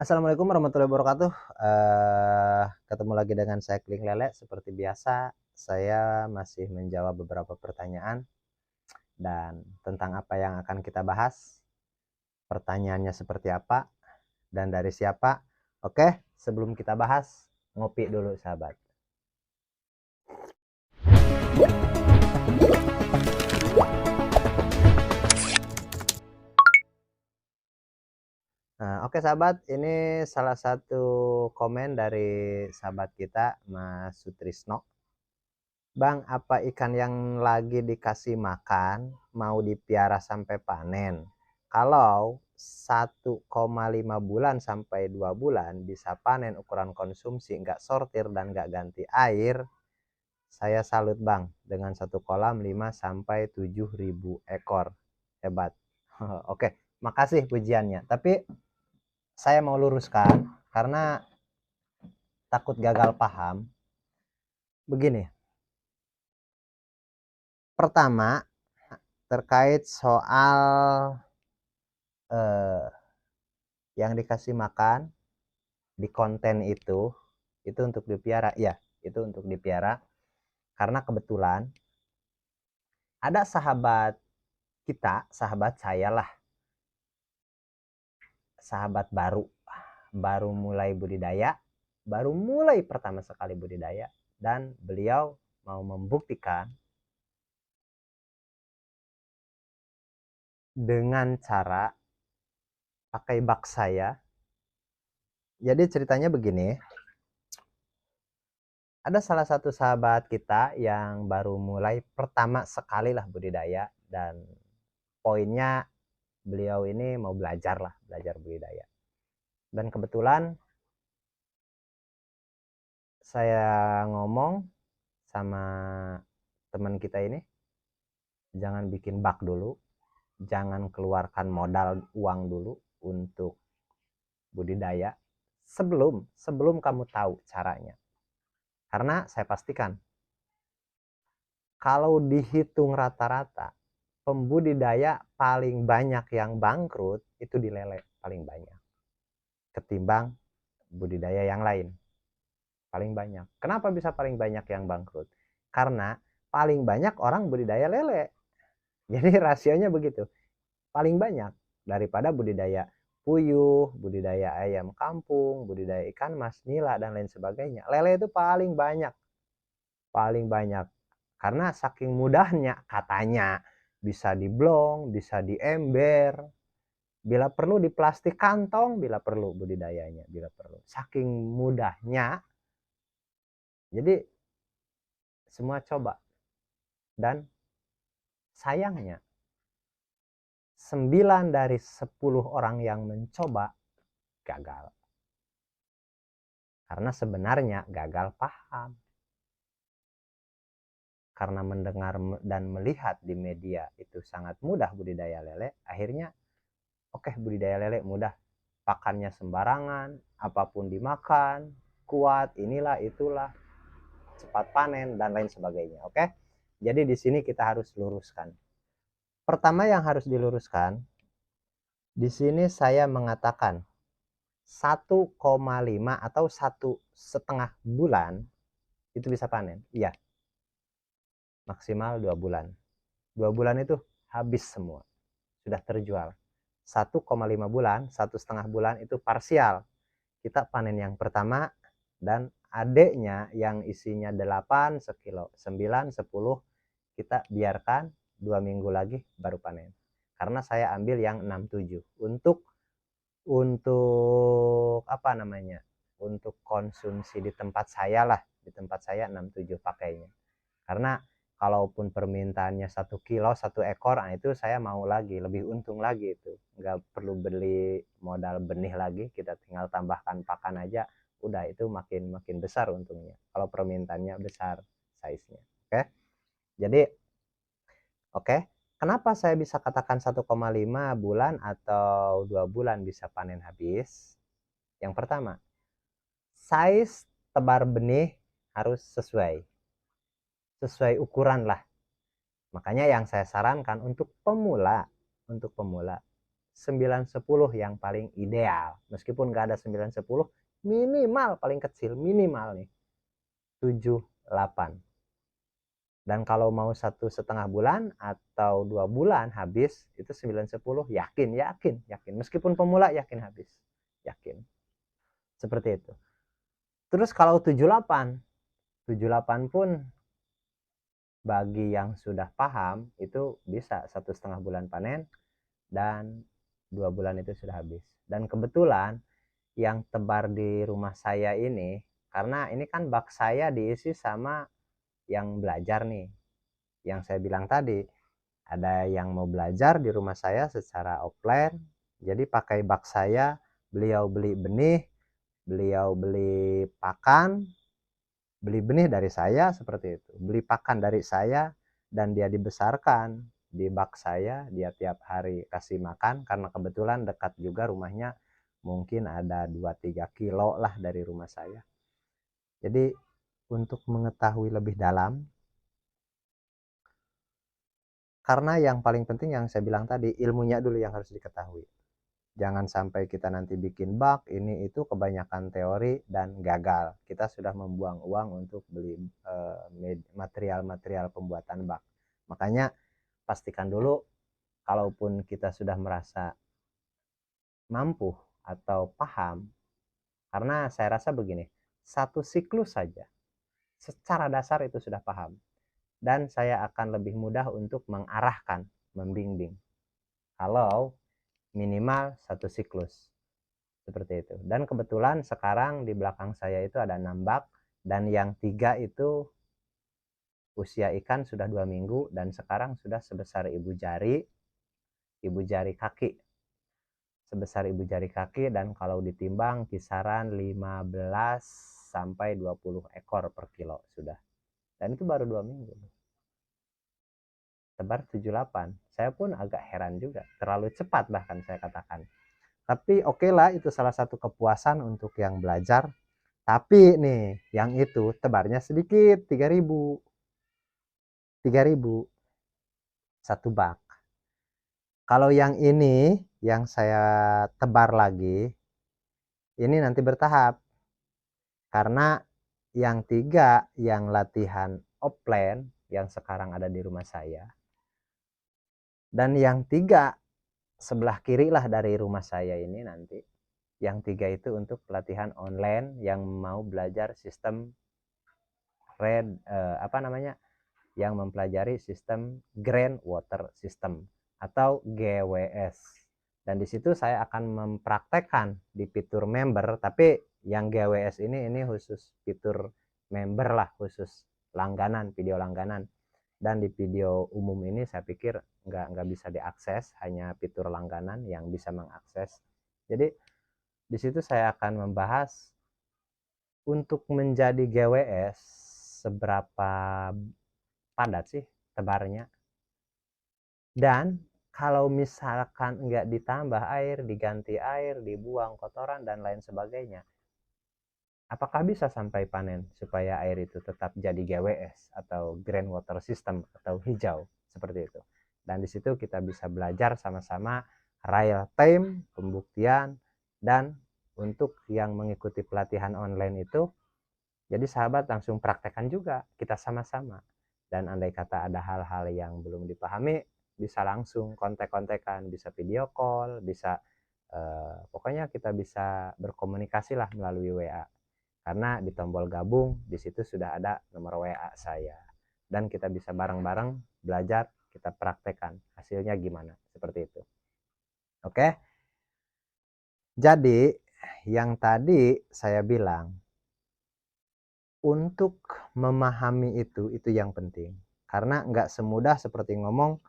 Assalamualaikum warahmatullahi wabarakatuh. Ketemu lagi dengan saya Kling Lele. Seperti biasa, saya masih menjawab beberapa pertanyaan dan tentang apa yang akan kita bahas. Pertanyaannya seperti apa dan dari siapa? Oke, sebelum kita bahas, ngopi dulu sahabat. Nah, oke sahabat, ini salah satu komen dari sahabat kita, Mas Sutrisno. Bang, apa ikan yang lagi dikasih makan mau dipiara sampai panen? Kalau 1,5 bulan sampai 2 bulan bisa panen ukuran konsumsi, nggak sortir dan nggak ganti air, saya salut bang, dengan satu kolam 5 sampai 7 ribu ekor. Hebat. Oke, makasih pujiannya. Tapi saya mau luruskan karena takut gagal paham. Begini, pertama terkait soal eh, yang dikasih makan di konten itu untuk dipiara, ya itu untuk dipiara karena kebetulan ada sahabat kita, sahabat saya lah, sahabat baru baru mulai budidaya, baru mulai pertama sekali budidaya, dan beliau mau membuktikan dengan cara pakai bak saya. Jadi ceritanya begini, ada salah satu sahabat kita yang baru mulai pertama sekali lah budidaya, dan poinnya beliau ini mau belajar lah, belajar budidaya. Dan kebetulan saya ngomong sama teman kita ini, jangan bikin bak dulu, jangan keluarkan modal uang dulu untuk budidaya sebelum kamu tahu caranya. Karena saya pastikan, kalau dihitung rata-rata, pembudidaya paling banyak yang bangkrut itu di lele, paling banyak ketimbang budidaya yang lain. Paling banyak. Kenapa bisa paling banyak yang bangkrut? Karena paling banyak orang budidaya lele. Jadi rasionya begitu. Paling banyak daripada budidaya puyuh, budidaya ayam kampung, budidaya ikan mas, nila, dan lain sebagainya. Lele itu paling banyak. Paling banyak. Karena saking mudahnya katanya, bisa diblong, bisa diember, bila perlu di plastik kantong, bila perlu budidayanya, bila perlu. Saking mudahnya, jadi semua coba. Dan sayangnya 9 dari 10 orang yang mencoba gagal. Karena sebenarnya gagal paham. Karena mendengar dan melihat di media itu sangat mudah budidaya lele, akhirnya oke, budidaya lele mudah. Pakannya sembarangan, apapun dimakan, kuat, inilah itulah, cepat panen dan lain sebagainya. Oke. Jadi di sini kita harus luruskan. Pertama yang harus diluruskan, di sini saya mengatakan 1,5 atau 1,5 bulan itu bisa panen. Iya, maksimal 2 bulan. 2 bulan itu habis semua, sudah terjual. 1,5 bulan, 1,5 bulan itu parsial. Kita panen yang pertama, dan adeknya yang isinya 8 sekilo, 9, 10 kita biarkan 2 minggu lagi baru panen. Karena saya ambil yang 6-7 untuk apa namanya, untuk konsumsi di tempat saya lah, di tempat saya 6-7 pakainya. Karena kalaupun permintaannya 1 kilo 1 ekor, nah itu saya mau lagi, lebih untung lagi, itu nggak perlu beli modal benih lagi, kita tinggal tambahkan pakan aja, udah itu makin besar untungnya kalau permintaannya besar size-nya. Oke, jadi oke, kenapa saya bisa katakan 1,5 bulan atau 2 bulan bisa panen habis? Yang pertama, size tebar benih harus sesuai ukuran lah. Makanya yang saya sarankan untuk pemula 9-10 yang paling ideal. Meskipun nggak ada 9-10, minimal paling kecil, minimal nih 7-8. Dan kalau mau 1,5 bulan atau 2 bulan habis, itu 9-10 yakin. Meskipun pemula yakin habis, yakin. Seperti itu. Terus kalau 7-8 pun bagi yang sudah paham itu bisa 1,5 bulan panen dan 2 bulan itu sudah habis. Dan kebetulan yang tebar di rumah saya ini, karena ini kan bak saya diisi sama yang belajar nih, yang saya bilang tadi, ada yang mau belajar di rumah saya secara offline, jadi pakai bak saya, beliau beli benih, beliau beli pakan, beli benih dari saya seperti itu, beli pakan dari saya, dan dia dibesarkan di bak saya. Dia tiap hari kasih makan, karena kebetulan dekat juga rumahnya, mungkin ada 2-3 kilo lah dari rumah saya. Jadi untuk mengetahui lebih dalam, karena yang paling penting yang saya bilang tadi, ilmunya dulu yang harus diketahui. Jangan sampai kita nanti bikin bak ini itu kebanyakan teori dan gagal. Kita sudah membuang uang untuk beli material-material pembuatan bak. Makanya pastikan dulu, kalaupun kita sudah merasa mampu atau paham, karena saya rasa begini, satu siklus saja secara dasar itu sudah paham, dan saya akan lebih mudah untuk mengarahkan, membimbing kalau minimal satu siklus seperti itu. Dan kebetulan sekarang di belakang saya itu ada 6 bak, dan yang 3 itu usia ikan sudah 2 minggu dan sekarang sudah sebesar ibu jari kaki, sebesar ibu jari kaki, dan kalau ditimbang kisaran 15 sampai 20 ekor per kilo sudah. Dan itu baru 2 minggu. Tebar 7-8. Saya pun agak heran juga, terlalu cepat bahkan saya katakan. Tapi oke lah, itu salah satu kepuasan untuk yang belajar. Tapi nih, yang itu tebarnya sedikit, 3.000. 3.000 satu bak. Kalau yang ini, yang saya tebar lagi, ini nanti bertahap. Karena yang 3 yang latihan offline, yang sekarang ada di rumah saya, dan yang 3 sebelah kiri lah dari rumah saya ini nanti, yang 3 itu untuk pelatihan online yang mau belajar sistem yang mempelajari sistem groundwater system atau GWS. Dan di situ saya akan mempraktekkan di fitur member, tapi yang GWS ini khusus fitur member lah, khusus langganan, video langganan. Dan di video umum ini saya pikir nggak bisa diakses, hanya fitur langganan yang bisa mengakses. Jadi di situ saya akan membahas untuk menjadi GWS seberapa padat sih tebarnya, dan kalau misalkan nggak ditambah air, diganti air, dibuang kotoran dan lain sebagainya, apakah bisa sampai panen supaya air itu tetap jadi GWS atau groundwater system atau hijau seperti itu. Dan di situ kita bisa belajar sama-sama real time pembuktian. Dan untuk yang mengikuti pelatihan online itu, jadi sahabat langsung praktekkan juga, kita sama-sama. Dan andai kata ada hal-hal yang belum dipahami, bisa langsung kontak-kontakan, bisa video call, bisa pokoknya kita bisa berkomunikasi lah melalui WA. Karena di tombol gabung di situ sudah ada nomor WA saya, dan kita bisa bareng-bareng belajar, kita praktekkan hasilnya gimana, seperti itu. Oke, jadi yang tadi saya bilang, untuk memahami itu yang penting, karena nggak semudah seperti ngomong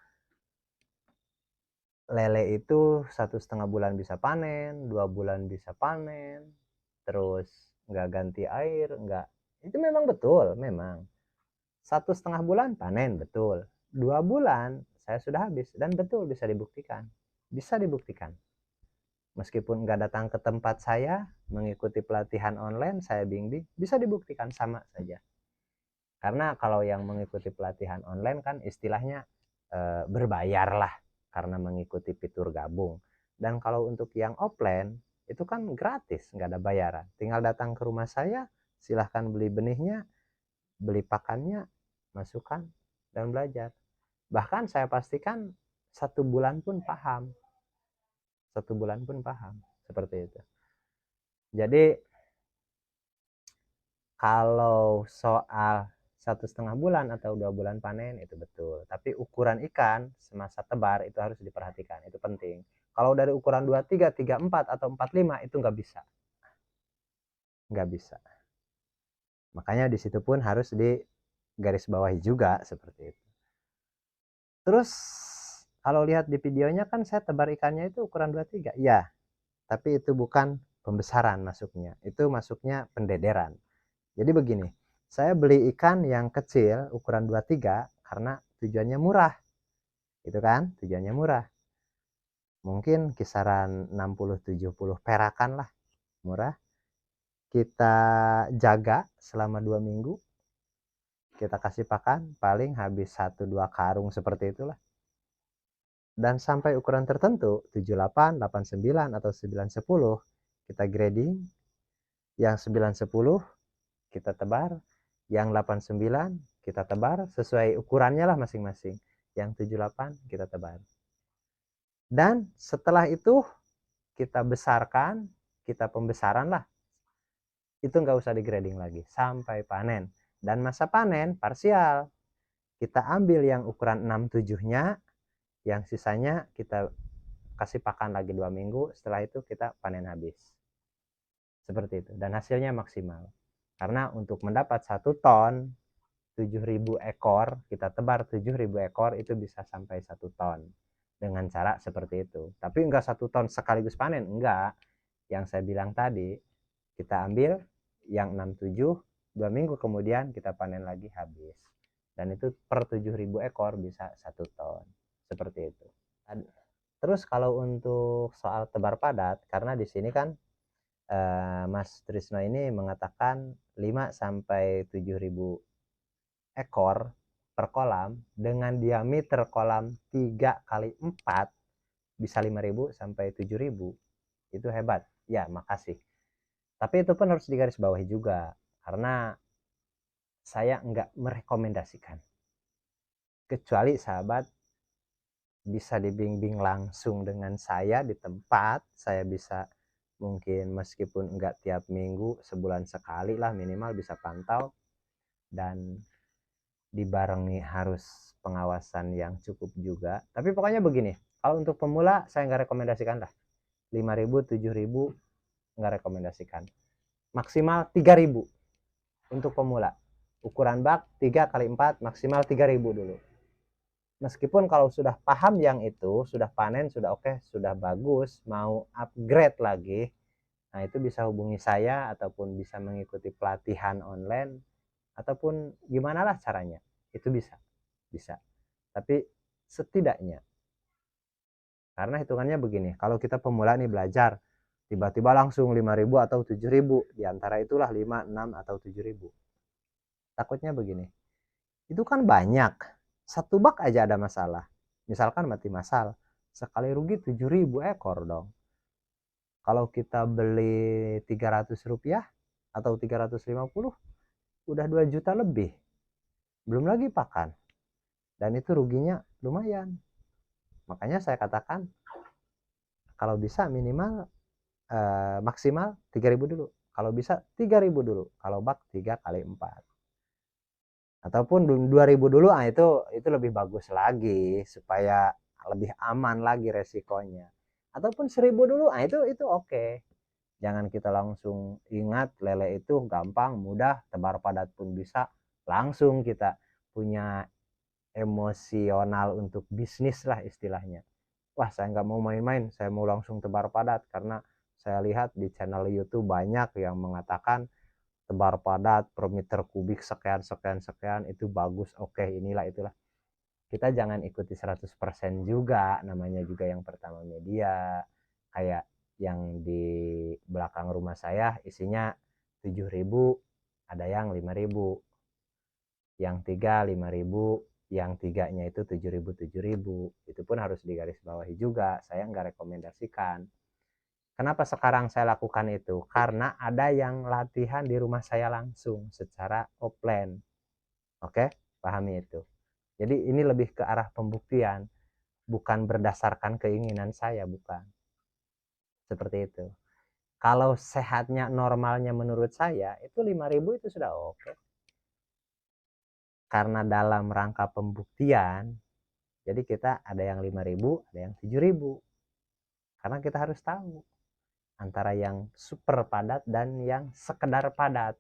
lele itu 1,5 bulan bisa panen, 2 bulan bisa panen, terus nggak ganti air, nggak. Itu memang betul, memang 1,5 bulan panen, betul. 2 bulan saya sudah habis, dan betul bisa dibuktikan. Bisa dibuktikan. Meskipun nggak datang ke tempat saya, mengikuti pelatihan online, saya bimbing, bisa dibuktikan sama saja. Karena kalau yang mengikuti pelatihan online kan istilahnya berbayar lah, karena mengikuti fitur gabung. Dan kalau untuk yang offline itu kan gratis, nggak ada bayaran. Tinggal datang ke rumah saya, silahkan beli benihnya, beli pakannya, masukkan, dan belajar. Bahkan saya pastikan 1 bulan pun paham. 1 bulan pun paham. Seperti itu. Jadi kalau soal 1,5 bulan atau 2 bulan panen itu betul. Tapi ukuran ikan semasa tebar itu harus diperhatikan. Itu penting. Kalau dari ukuran 23, 34, atau 45 itu nggak bisa. Nggak bisa. Makanya di situ pun harus digarisbawahi juga seperti itu. Terus kalau lihat di videonya kan saya tebar ikannya itu ukuran 23. Ya, tapi itu bukan pembesaran masuknya. Itu masuknya pendederan. Jadi begini, saya beli ikan yang kecil ukuran 23 karena tujuannya murah. Itu kan, tujuannya murah. Mungkin kisaran 60-70 perakan lah, murah. Kita jaga selama 2 minggu. Kita kasih pakan, paling habis 1-2 karung seperti itulah. Dan sampai ukuran tertentu, 78, 89, atau 910, kita grading. Yang 910 kita tebar, yang 89 kita tebar, sesuai ukurannya lah masing-masing. Yang 78 kita tebar. Dan setelah itu kita besarkan, kita pembesaran lah. Itu nggak usah di grading lagi sampai panen. Dan masa panen parsial, kita ambil yang ukuran 67-nya, yang sisanya kita kasih pakan lagi 2 minggu, setelah itu kita panen habis. Seperti itu, dan hasilnya maksimal. Karena untuk mendapat 1 ton, 7.000 ekor, kita tebar 7.000 ekor, itu bisa sampai 1 ton. Dengan cara seperti itu. Tapi enggak 1 ton sekaligus panen, enggak. Yang saya bilang tadi, kita ambil yang 67, 2 minggu kemudian kita panen lagi habis. Dan itu per 7.000 ekor bisa 1 ton. Seperti itu. Terus kalau untuk soal tebar padat, karena di sini kan Mas Trisno ini mengatakan 5-7.000 ekor per kolam dengan diameter kolam 3 kali 4 bisa 5.000 sampai 7.000. Itu hebat. Ya, makasih. Tapi itu pun harus digarisbawahi juga karena saya enggak merekomendasikan. Kecuali sahabat bisa dibimbing langsung dengan saya di tempat, saya bisa mungkin meskipun enggak tiap minggu, sebulan sekali lah minimal bisa pantau, dan dibarengi harus pengawasan yang cukup juga. Tapi pokoknya begini, kalau untuk pemula saya nggak rekomendasikan lah. 5.000, 7.000 nggak rekomendasikan. Maksimal 3.000 untuk pemula. Ukuran bak 3 kali 4 maksimal 3.000 dulu. Meskipun kalau sudah paham yang itu, sudah panen, sudah oke, sudah bagus, mau upgrade lagi, nah itu bisa hubungi saya ataupun bisa mengikuti pelatihan online ataupun gimana lah caranya. Itu bisa. Tapi setidaknya, karena hitungannya begini, kalau kita pemula nih belajar, tiba-tiba langsung 5.000 atau 7.000, diantara itulah 5, 6, atau 7.000. Takutnya begini, itu kan banyak, 1 bak aja ada masalah. Misalkan mati masal, sekali rugi 7.000 ekor dong. Kalau kita beli 300 rupiah atau 350, udah 2 juta lebih. Belum lagi pakan. Dan itu ruginya lumayan. Makanya saya katakan, kalau bisa minimal maksimal 3.000 dulu. Kalau bisa 3.000 dulu. Kalau bak 3 kali 4. Ataupun 2.000 dulu, itu lebih bagus lagi supaya lebih aman lagi resikonya. Ataupun 1.000 dulu, itu oke. Jangan kita langsung, ingat lele itu gampang, mudah, tebar padat pun bisa. Langsung kita punya emosional untuk bisnis lah istilahnya. Wah, saya nggak mau main-main, saya mau langsung tebar padat, karena saya lihat di channel YouTube banyak yang mengatakan tebar padat per meter kubik sekian itu bagus, oke, inilah itulah. Kita jangan ikuti 100% juga, namanya juga yang pertama media. Kayak yang di belakang rumah saya isinya 7.000, ada yang 5.000, yang 3 5.000, yang 3-nya itu 7.000 itu pun harus digarisbawahi juga, saya nggak rekomendasikan. Kenapa sekarang saya lakukan itu? Karena ada yang latihan di rumah saya langsung secara offline. Oke, pahami itu. Jadi ini lebih ke arah pembuktian, bukan berdasarkan keinginan saya, bukan. Seperti itu. Kalau sehatnya normalnya menurut saya itu 5.000 itu sudah oke. Karena dalam rangka pembuktian, jadi kita ada yang 5.000, ada yang 7.000. Karena kita harus tahu antara yang super padat dan yang sekedar padat.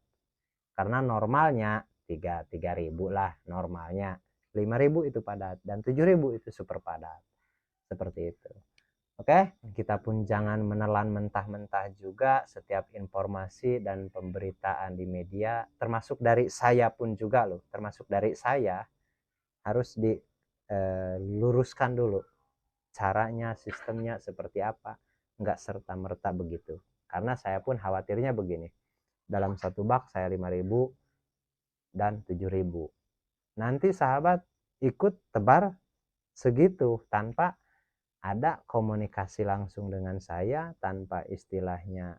Karena normalnya 3.000 lah normalnya, 5.000 itu padat dan 7.000 itu super padat. Seperti itu. Oke, kita pun jangan menelan mentah-mentah juga setiap informasi dan pemberitaan di media, termasuk dari saya pun juga loh, termasuk dari saya harus diluruskan dulu caranya, sistemnya seperti apa, nggak serta-merta begitu. Karena saya pun khawatirnya begini, dalam satu bak saya 5.000 dan 7.000. Nanti sahabat ikut tebar segitu tanpa ada komunikasi langsung dengan saya, tanpa istilahnya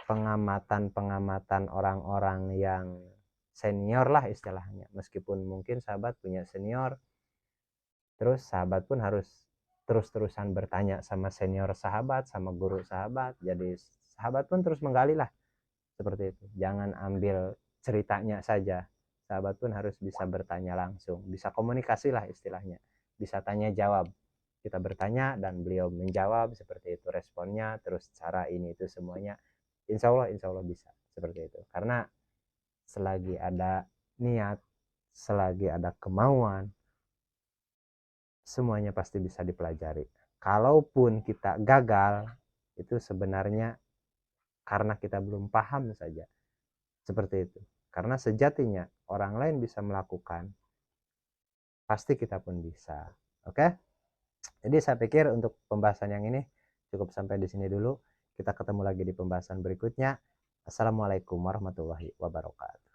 pengamatan orang-orang yang senior lah istilahnya. Meskipun mungkin sahabat punya senior, terus sahabat pun harus terus-terusan bertanya sama senior sahabat, sama guru sahabat. Jadi sahabat pun terus menggali lah, seperti itu. Jangan ambil ceritanya saja, sahabat pun harus bisa bertanya langsung, bisa komunikasi lah istilahnya, bisa tanya jawab, kita bertanya dan beliau menjawab, seperti itu responnya, terus cara ini itu semuanya insya Allah bisa seperti itu. Karena selagi ada niat, selagi ada kemauan, semuanya pasti bisa dipelajari. Kalaupun kita gagal, itu sebenarnya karena kita belum paham saja, seperti itu. Karena sejatinya orang lain bisa melakukan, pasti kita pun bisa. Oke? Jadi saya pikir untuk pembahasan yang ini cukup sampai di sini dulu. Kita ketemu lagi di pembahasan berikutnya. Assalamualaikum warahmatullahi wabarakatuh.